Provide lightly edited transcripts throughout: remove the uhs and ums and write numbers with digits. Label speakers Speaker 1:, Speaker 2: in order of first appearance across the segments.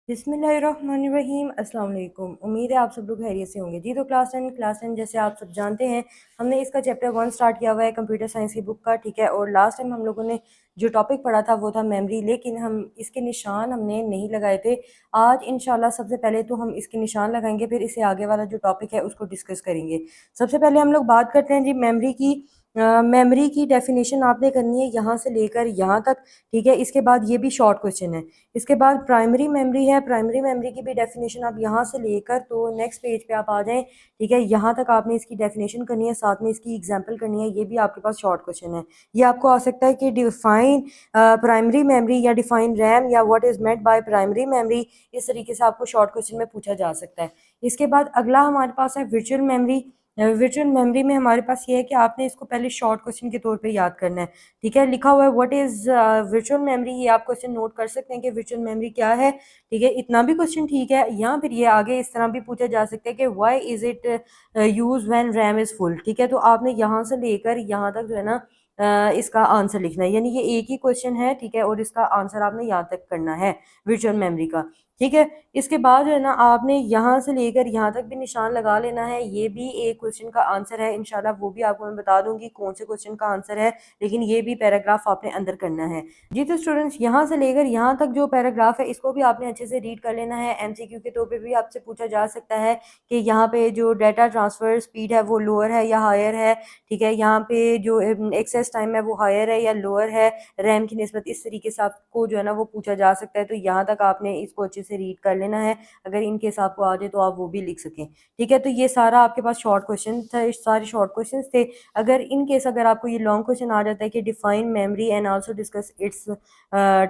Speaker 1: बिस्मिल्लाहिर्रहमानिर्रहीम। अस्सलाम वालेकुम। उम्मीद है आप सब लोग खैरियत से होंगे जी। तो क्लास 10 जैसे आप सब जानते हैं, हमने इसका चैप्टर 1 स्टार्ट किया हुआ है कंप्यूटर साइंस की बुक का, ठीक है। और लास्ट टाइम हम लोगों ने जो टॉपिक पढ़ा था वो था मेमोरी, लेकिन हम इसके निशान हमने नहीं लगाए थे। आज इंशाल्लाह सबसे पहले तो हम इसके निशान लगाएंगे, फिर इससे आगे वाला जो टॉपिक है उसको डिस्कस करेंगे। सबसे पहले हम लोग बात करते हैं जी मेमोरी की। मेमोरी की डेफिनेशन आपने करनी है यहाँ से लेकर यहाँ तक, ठीक है। इसके बाद ये भी शॉर्ट क्वेश्चन है। इसके बाद प्राइमरी मेमोरी है। प्राइमरी मेमोरी की भी डेफिनेशन आप यहाँ से लेकर तो नेक्स्ट पेज पे आप आ जाएं, ठीक है। यहाँ तक आपने इसकी डेफिनेशन करनी है, साथ में इसकी एग्जांपल करनी है। ये भी आपके पास शॉर्ट क्वेश्चन है। ये आपको आ सकता है कि डिफाइन प्राइमरी मेमोरी या डिफाइन रैम या what is meant by primary memory, इस तरीके से आपको शॉर्ट क्वेश्चन में पूछा जा सकता है। इसके बाद अगला हमारे पास है वर्चुअल मेमोरी। वर्चुअल मेमोरी में हमारे पास ये है कि आपने इसको पहले शॉर्ट क्वेश्चन के तौर पे याद करना है, ठीक है। लिखा हुआ है व्हाट इज वर्चुअल मेमोरी, ये आप क्वेश्चन नोट कर सकते हैं कि वर्चुअल मेमोरी क्या है, ठीक है। इतना भी क्वेश्चन ठीक है। या फिर ये आगे इस तरह भी पूछा जा सकता है कि why is it use when RAM is full, ठीक है। तो आपने यहाँ से लेकर यहाँ तक जो है ना इसका आंसर लिखना है, यानी ये एक ही क्वेश्चन है, ठीक है। और इसका आंसर आपने यहाँ तक करना है वर्चुअल मेमोरी का, ठीक है। इसके बाद जो है ना आपने यहाँ से लेकर यहाँ तक भी निशान लगा लेना है। ये भी एक क्वेश्चन का आंसर है, इंशाल्लाह वो भी आपको मैं बता दूंगी कौन से क्वेश्चन का आंसर है, लेकिन ये भी पैराग्राफ आपने अंदर करना है जी। तो स्टूडेंट्स यहाँ से लेकर यहाँ तक जो पैराग्राफ है इसको भी आपने अच्छे से रीड कर लेना है। एमसीक्यू के तौर पे भी आपसे पूछा जा सकता है कि यहाँ पे जो डाटा ट्रांसफर स्पीड है वो लोअर है या हायर है, ठीक है। यहाँ पे जो एक्सेस टाइम है वो हायर है या लोअर है रैम की निस्बत, इस तरीके से आपको जो है ना वो पूछा जा सकता है। तो यहाँ तक आपने इसको अच्छे से रीड कर लेना है, अगर इनकेस आपको आ जाए तो आप वो भी लिख सकें, ठीक है। तो ये सारा आपके पास शॉर्ट क्वेश्चन था, सारे शॉर्ट क्वेश्चन थे। अगर इनकेस अगर आपको ये लॉन्ग क्वेश्चन आ जाता है कि define memory and also discuss its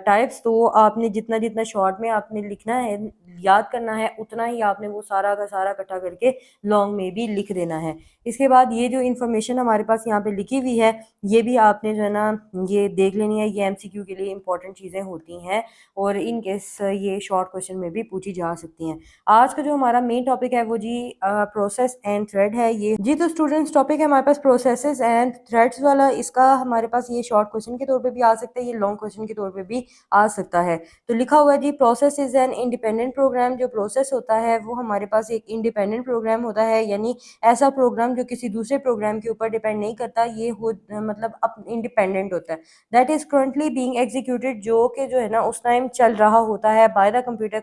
Speaker 1: types, तो आपने जितना जितना शॉर्ट में आपने लिखना है, याद करना है, उतना ही आपने वो सारा का सारा इकट्ठा करके लॉन्ग में भी लिख देना है। इसके बाद ये जो इन्फॉर्मेशन हमारे पास यहाँ पे लिखी हुई है ये भी आपने जो है ना ये देख लेनी है। ये एमसीक्यू के लिए इंपॉर्टेंट चीज़ें होती हैं और इन केस ये शॉर्ट क्वेश्चन में भी पूछी जा सकती हैं। आज का जो हमारा मेन टॉपिक है वो जी प्रोसेस एंड थ्रेड है ये जी। तो स्टूडेंट्स टॉपिक है हमारे पास प्रोसेसेस एंड थ्रेड्स वाला। इसका हमारे पास ये शॉर्ट क्वेश्चन के तौर पे भी आ सकता है, ये लॉन्ग क्वेश्चन के तौर पे भी आ सकता है। तो लिखा हुआ है जी process is an independent program. जो प्रोसेस होता है वो हमारे पास एक इंडिपेंडेंट प्रोग्राम होता है, यानी ऐसा प्रोग्राम जो किसी दूसरे प्रोग्राम के ऊपर डिपेंड नहीं करता, ये हो मतलब इंडिपेंडेंट होता है। That is currently being executed, जो कि जो है ना उस टाइम चल रहा होता है बाय द कंप्यूटर।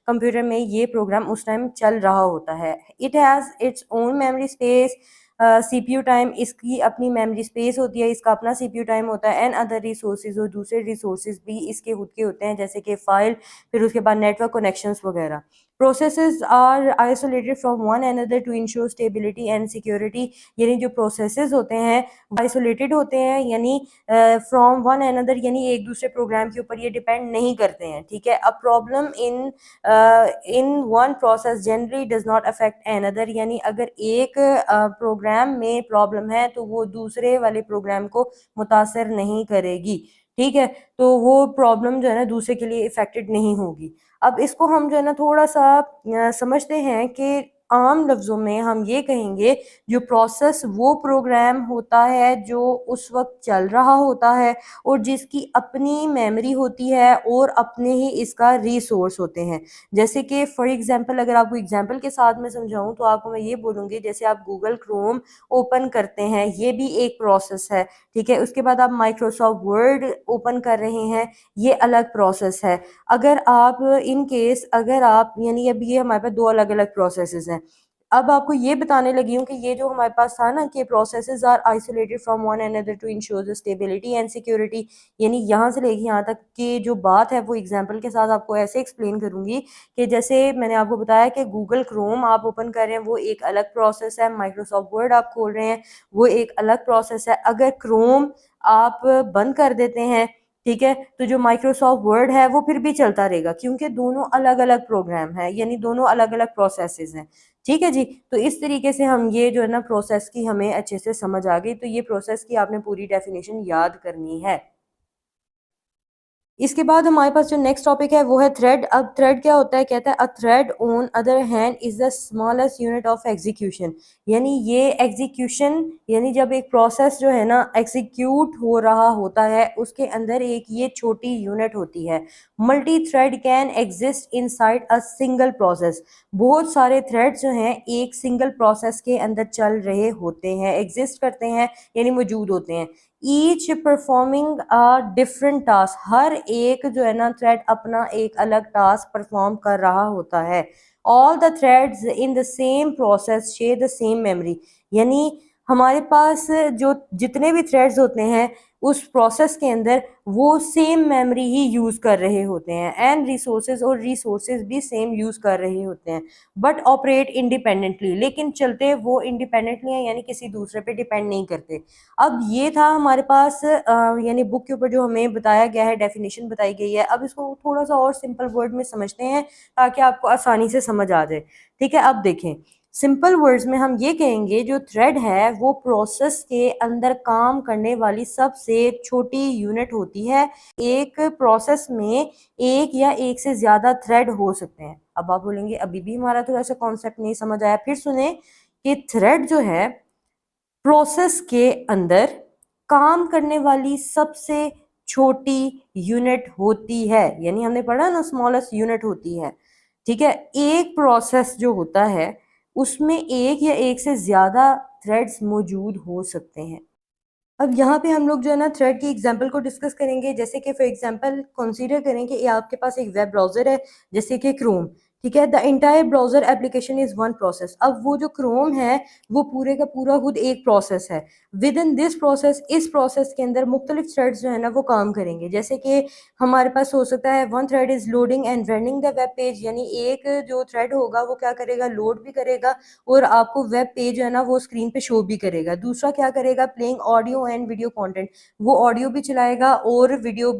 Speaker 1: कंप्यूटर में ये प्रोग्राम उस टाइम चल रहा होता है। It has its own memory space, CPU time, इसकी अपनी मेमोरी स्पेस होती है, इसका अपना सीपीयू टाइम होता है। एंड अदर रिसोर्सेज, और दूसरे रिसोर्सेज भी इसके खुद के होते हैं, जैसे कि फाइल, फिर उसके बाद नेटवर्क कनेक्शंस वगैरह। Processes are isolated from one another to ensure stability and security, यानी जो प्रोसेसेस होते हैं आइसोलेटेड होते हैं, यानी फ्रॉम वन अनदर, यानी एक दूसरे प्रोग्राम के ऊपर ये डिपेंड नहीं करते हैं, ठीक है। A problem in one process generally does not affect another, यानी अगर एक प्रोग्राम में प्रॉब्लम है तो वो दूसरे वाले प्रोग्राम को मुतासर नहीं करेगी, ठीक है। तो वो प्रॉब्लम जो है ना दूसरे के लिए इफेक्टेड नहीं होगी। अब इसको हम जो है ना थोड़ा सा समझते हैं कि आम लफ्ज़ों में हम ये कहेंगे जो प्रोसेस वो प्रोग्राम होता है जो उस वक्त चल रहा होता है और जिसकी अपनी मेमोरी होती है और अपने ही इसका रिसोर्स होते हैं। जैसे कि फॉर एग्जांपल अगर आपको एग्जांपल के साथ में समझाऊं तो आपको मैं ये बोलूँगी, जैसे आप गूगल क्रोम ओपन करते हैं, ये भी एक प्रोसेस है, ठीक है। उसके बाद आप माइक्रोसॉफ्ट वर्ड ओपन कर रहे हैं, ये अलग प्रोसेस है। अगर आप इन केस अगर आप यानी अब ये हमारे पास दो अलग अलग प्रोसेसेस हैं। अब आपको ये बताने लगी हूँ कि ये जो हमारे पास था ना कि processes are isolated from one another to ensure the stability and security, यानी यहाँ से लेके यहाँ तक की जो बात है वो एग्जांपल के साथ आपको ऐसे एक्सप्लेन करूंगी कि जैसे मैंने आपको बताया कि गूगल क्रोम आप ओपन कर रहे हैं वो एक अलग प्रोसेस है, माइक्रोसॉफ्ट वर्ड आप खोल रहे हैं वो एक अलग प्रोसेस है। अगर क्रोम आप बंद कर देते हैं, ठीक है, तो जो माइक्रोसॉफ्ट वर्ड है वो फिर भी चलता रहेगा, क्योंकि दोनों अलग अलग प्रोग्राम है, यानी दोनों अलग अलग प्रोसेसेस हैं, ठीक है जी। तो इस तरीके से हम ये जो है ना प्रोसेस की हमें अच्छे से समझ आ गई। तो ये प्रोसेस की आपने पूरी डेफिनेशन याद करनी है। इसके बाद हमारे पास जो नेक्स्ट टॉपिक है वो है थ्रेड। अब थ्रेड क्या होता है, कहता है a thread on other hand is the smallest unit of execution. यानी ये एग्जीक्यूशन, यानी जब एक प्रोसेस जो है ना एग्जीक्यूट हो रहा होता है उसके अंदर एक ये छोटी यूनिट होती है। Multi thread can exist inside a single process. बहुत सारे थ्रेड जो हैं एक सिंगल प्रोसेस के अंदर चल रहे होते हैं, एग्जिस्ट करते हैं यानी मौजूद होते हैं। Each performing a different task, हर एक जो है ना थ्रेड अपना एक अलग टास्क परफॉर्म कर रहा होता है। All the threads in the same process share the same memory. यानी हमारे पास जो जितने भी थ्रेड्स होते हैं उस प्रोसेस के अंदर वो सेम मेमोरी ही यूज़ कर रहे होते हैं एंड रिसोर्सेज, और रिसोर्सेज भी सेम यूज़ कर रहे होते हैं। बट ऑपरेट इंडिपेंडेंटली, लेकिन चलते वो इंडिपेंडेंटली हैं यानी किसी दूसरे पे डिपेंड नहीं करते। अब ये था हमारे पास यानी बुक के ऊपर जो हमें बताया गया है, डेफिनेशन बताई गई है। अब इसको थोड़ा सा और सिंपल वर्ड में समझते हैं ताकि आपको आसानी से समझ आ जाए। ठीक है, अब देखें सिंपल वर्ड्स में हम ये कहेंगे जो थ्रेड है वो प्रोसेस के अंदर काम करने वाली सबसे छोटी यूनिट होती है। एक प्रोसेस में एक या एक से ज्यादा थ्रेड हो सकते हैं। अब आप बोलेंगे अभी भी हमारा थोड़ा सा कॉन्सेप्ट नहीं समझ आया, फिर सुने कि थ्रेड जो है प्रोसेस के अंदर काम करने वाली सबसे छोटी यूनिट होती है। यानी हमने पढ़ा ना स्मॉलेस्ट यूनिट होती है। ठीक है, एक प्रोसेस जो होता है उसमें एक या एक से ज्यादा थ्रेड्स मौजूद हो सकते हैं। अब यहाँ पे हम लोग जो है ना थ्रेड की एग्जांपल को डिस्कस करेंगे। जैसे कि फॉर एग्जांपल कंसीडर करें कि ये आपके पास एक वेब ब्राउज़र है जैसे कि क्रोम। ठीक है, the entire browser application is one process. अब वो जो क्रोम है वो पूरे का पूरा खुद एक प्रोसेस है। विद इन दिस प्रोसेस, इस प्रोसेस के अंदर मुख्तलिफ थ्रेड्स जो है ना वो काम करेंगे। जैसे कि हमारे पास हो सकता है one thread is loading and running the web page, यानी एक जो थ्रेड होगा वो क्या करेगा, लोड भी करेगा और आपको वेब पेज है ना वो स्क्रीन पे शो भी करेगा। दूसरा क्या करेगा, playing audio and video content, वो ऑडियो भी चलाएगा और वीडियो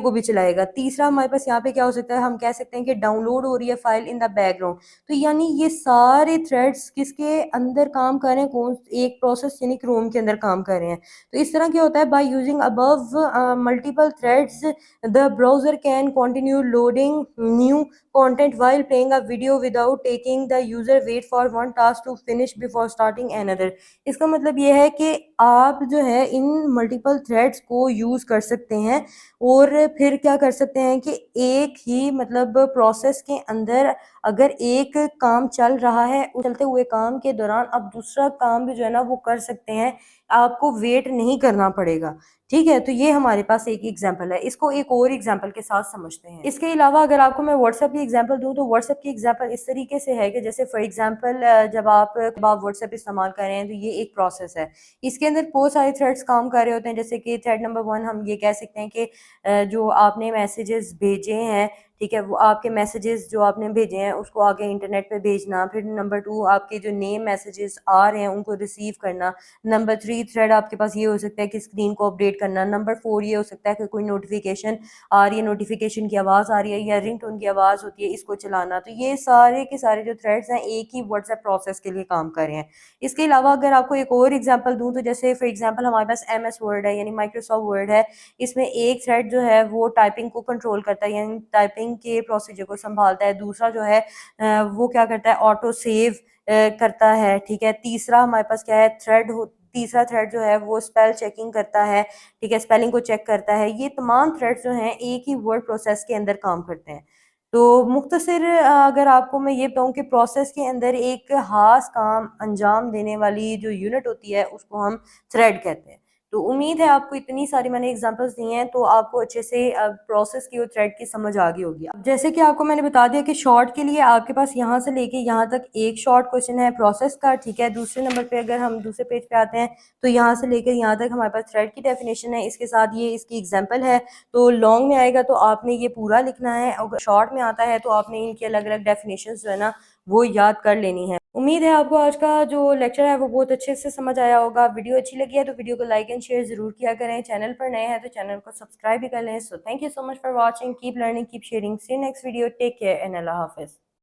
Speaker 1: को भी चलाएगा। तीसरा हमारे पास यहाँ पे क्या हो सकता है, हम कह सकते हैं कि डाउनलोड हो रही है फाइल इन द बैकग्राउंड। तो यानी ये सारे थ्रेड्स किसके अंदर काम कर रहे हैं, कौन एक प्रोसेस यानी क्रोम के अंदर काम कर रहे हैं। तो इस तरह क्या होता है, by using above multiple threads the browser can continue loading new content while playing a video without taking the user wait for one task to finish before starting another। इसका मतलब ये है कि आप जो है इन मल्टीपल थ्रेड्स को use कर सकते हैं और फिर क्या कर सकते हैं कि एक ही मतलब प्रोसेस के अंदर अगर एक काम चल रहा है उस चलते हुए काम के दौरान आप दूसरा काम भी जो है ना वो कर सकते हैं, आपको वेट नहीं करना पड़ेगा। ठीक है, तो ये हमारे पास एक एग्जांपल है। इसको एक और एग्जांपल के साथ समझते हैं। इसके अलावा अगर आपको मैं व्हाट्सएप की एग्जांपल दूं तो व्हाट्सएप की एग्जांपल इस तरीके से है कि जैसे फॉर एग्जांपल जब आप व्हाट्सएप इस्तेमाल कर रहे हैं तो ये एक प्रोसेस है। इसके अंदर बहुत सारे थ्रेड्स काम कर रहे होते हैं। जैसे कि थ्रेड नंबर 1 हम ये कह सकते हैं कि जो आपने मैसेजेस भेजे हैं, ठीक है, वो आपके मैसेजेस जो आपने भेजे हैं उसको आगे इंटरनेट पे भेजना। फिर नंबर 2 आपके जो नेम मैसेजेस आ रहे हैं उनको रिसीव करना। नंबर 3 थ्रेड आपके पास ये हो सकता है कि स्क्रीन को अपडेट करना। नंबर 4 ये हो सकता है कि कोई नोटिफिकेशन आ रही है, नोटिफिकेशन की आवाज़ आ रही है या रिंगटोन की आवाज़ होती है, इसको चलाना। तो ये सारे के सारे जो थ्रेड्स हैं एक ही व्हाट्सएप प्रोसेस के लिए काम कर रहे हैं। इसके अलावा अगर आपको एक और एग्जाम्पल दूँ तो जैसे फॉर एग्जाम्पल हमारे पास MS वर्ड है यानी माइक्रोसॉफ्ट वर्ड है। इसमें एक थ्रेड जो है वो टाइपिंग को कंट्रोल करता है यानी टाइपिंग के प्रोसीजर को संभालता है। दूसरा जो है वो क्या करता है, ऑटो सेव करता है। ठीक है, तीसरा हमारे पास क्या है, तीसरा थ्रेड जो है वो स्पेल चेकिंग करता है। ठीक है, स्पेलिंग को चेक करता है। ये तमाम थ्रेड्स जो हैं एक ही वर्ड प्रोसेस के अंदर काम करते हैं। तो मुख्तसर अगर आपको मैं ये बताऊं कि प्रोसेस के अंदर एक खास काम अंजाम देने वाली जो यूनिट होती है उसको हम थ्रेड कहते हैं। तो उम्मीद है आपको इतनी सारी मैंने एग्जांपल्स दी हैं तो आपको अच्छे से प्रोसेस की और थ्रेड की समझ आ गई होगी। अब जैसे कि आपको मैंने बता दिया कि शॉर्ट के लिए आपके पास यहाँ से लेके यहाँ तक एक शॉर्ट क्वेश्चन है प्रोसेस का। ठीक है, दूसरे नंबर पे अगर हम दूसरे पेज पे आते हैं तो यहाँ से लेकर यहाँ तक हमारे पास थ्रेड की डेफिनेशन है, इसके साथ ये इसकी एग्जाम्पल है। तो लॉन्ग में आएगा तो आपने ये पूरा लिखना है, अगर शॉर्ट में आता है तो आपने इनकी अलग अलग डेफिनेशन जो है ना वो याद कर लेनी है। उम्मीद है आपको आज का जो लेक्चर है वो बहुत अच्छे से समझ आया होगा। वीडियो अच्छी लगी है तो वीडियो को लाइक एंड शेयर जरूर किया करें। चैनल पर नए हैं तो चैनल को सब्सक्राइब भी कर लें। So thank you so much for watching, keep learning, keep sharing. See you next video, take care and अल्लाह हाफिज।